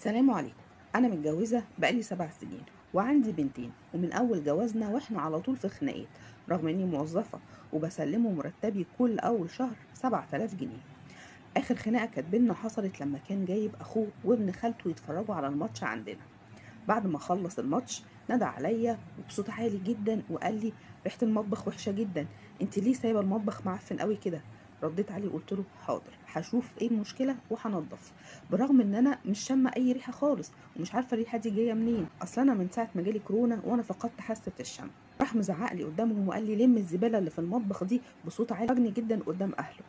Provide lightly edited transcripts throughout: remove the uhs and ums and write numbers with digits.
السلام عليكم. أنا متجوزة بقالي 7 سنين وعندي بنتين، ومن أول جوازنا وإحنا على طول في خناقات، رغم إني موظفة وبسلمه مرتبي كل أول شهر 7000 جنيه. آخر خناقة كانت بينا حصلت لما كان جايب أخوه وابن خالته يتفرجوا على الماتش عندنا. بعد ما خلص الماتش ندى عليا وبصوت عالي جدا وقال لي: ريحة المطبخ وحشة جدا، انت ليه سايبة المطبخ معفن قوي كده؟ رديت عليه قلت له: حاضر، هشوف ايه المشكلة وهنضف. برغم ان انا مش شامة اي ريحة خالص ومش عارفة الريحة دي جاية منين، اصل انا من ساعة ما جالي كورونا وانا فقدت حاسة الشم. راح مزعق لي قدامهم وقال لي: لم الزبالة اللي في المطبخ دي، بصوت عالي جدا قدام اهله.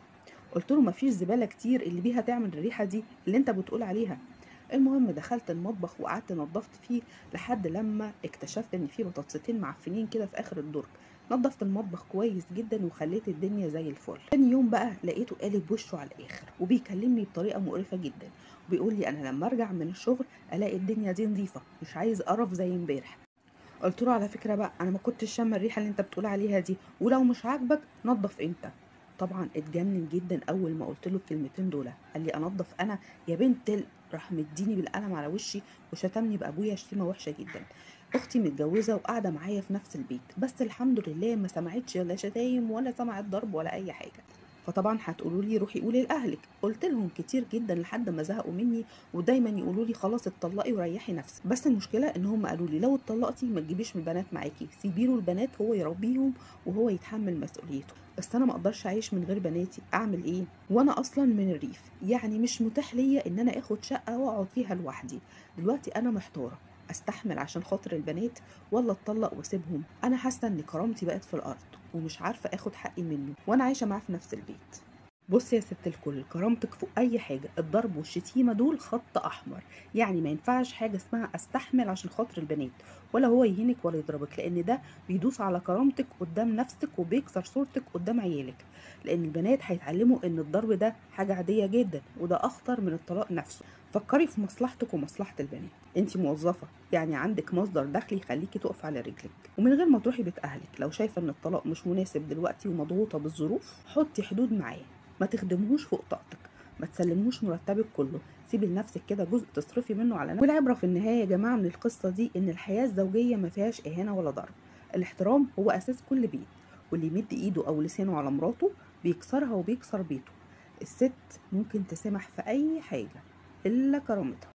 قلت له: مفيش زبالة كتير اللي بيها تعمل الريحة دي اللي انت بتقول عليها. المهم دخلت المطبخ وقعدت نضفت فيه لحد لما اكتشفت ان فيه بطاطستين معفنين كده في اخر الدرج. نضفت المطبخ كويس جدا وخليت الدنيا زي الفل. تاني يوم بقى لقيته قالب وشه على الاخر وبيكلمني بطريقه مقرفه جدا، وبيقول لي: انا لما ارجع من الشغل الاقي الدنيا دي نظيفه، مش عايز قرف زي امبارح. قلت له: على فكره بقى، انا ما كنتش شامه الريحه اللي انت بتقول عليها دي، ولو مش عاجبك نظف انت. طبعا اتجنن جدا اول ما قلت له الكلمتين دول، قال لي: انضف انا يا بنت راح مديني بالقلم على وشي وشتمني بابويا شتيمه وحشه جدا. اختي متجوزه وقاعده معايا في نفس البيت، بس الحمد لله ما سمعتش لا شتايم ولا سمعت ضرب ولا اي حاجه. فطبعا هتقولوا لي روحي قولي لاهلك. قلت لهم كتير جدا لحد ما زهقوا مني، ودايما يقولوا لي: خلاص اتطلقي وريحي نفسك. بس المشكله ان هم قالوا لي: لو اتطلقتي ما تجيبيش من البنات معاكي، سيبي له البنات هو يربيهم وهو يتحمل مسؤوليته. بس انا ما اقدرش اعيش من غير بناتي، اعمل ايه؟ وانا اصلا من الريف، يعني مش متاح ليا ان انا اخد شقه واقعد فيها لوحدي. دلوقتي انا محتاره، استحمل عشان خاطر البنات ولا اتطلق واسيبهم؟ انا حاسه ان كرامتي بقت في الارض ومش عارفه اخد حقي منه وانا عايشه معاه في نفس البيت. بصي يا ست الكل، كرامتك فوق اي حاجه، الضرب والشتيمه دول خط احمر. يعني ما ينفعش حاجه اسمها استحمل عشان خاطر البنات، ولا هو يهينك ولا يضربك، لان ده بيدوس على كرامتك قدام نفسك وبيكسر صورتك قدام عيالك. لان البنات هيتعلموا ان الضرب ده حاجه عاديه جدا، وده اخطر من الطلاق نفسه. فكري في مصلحتك ومصلحه البنات. انت موظفه، يعني عندك مصدر دخل يخليكي تقف على رجلك ومن غير ما تروحي بيت اهلك. لو شايفه ان الطلاق مش مناسب دلوقتي ومضغوطه بالظروف، حطي حدود معاه. ما تخدمهوش فوق طاقتك، ما تسلموش مرتبك كله، سيبي لنفسك كده جزء تصرفي منه على نفسك. والعبره في النهايه يا جماعه من القصه دي ان الحياه الزوجيه ما فيهاش اهانه ولا ضرب. الاحترام هو اساس كل بيت، واللي يمد ايده او لسانه على مراته بيكسرها وبيكسر بيته. الست ممكن تسمح في اي حاجه الا كرامتها.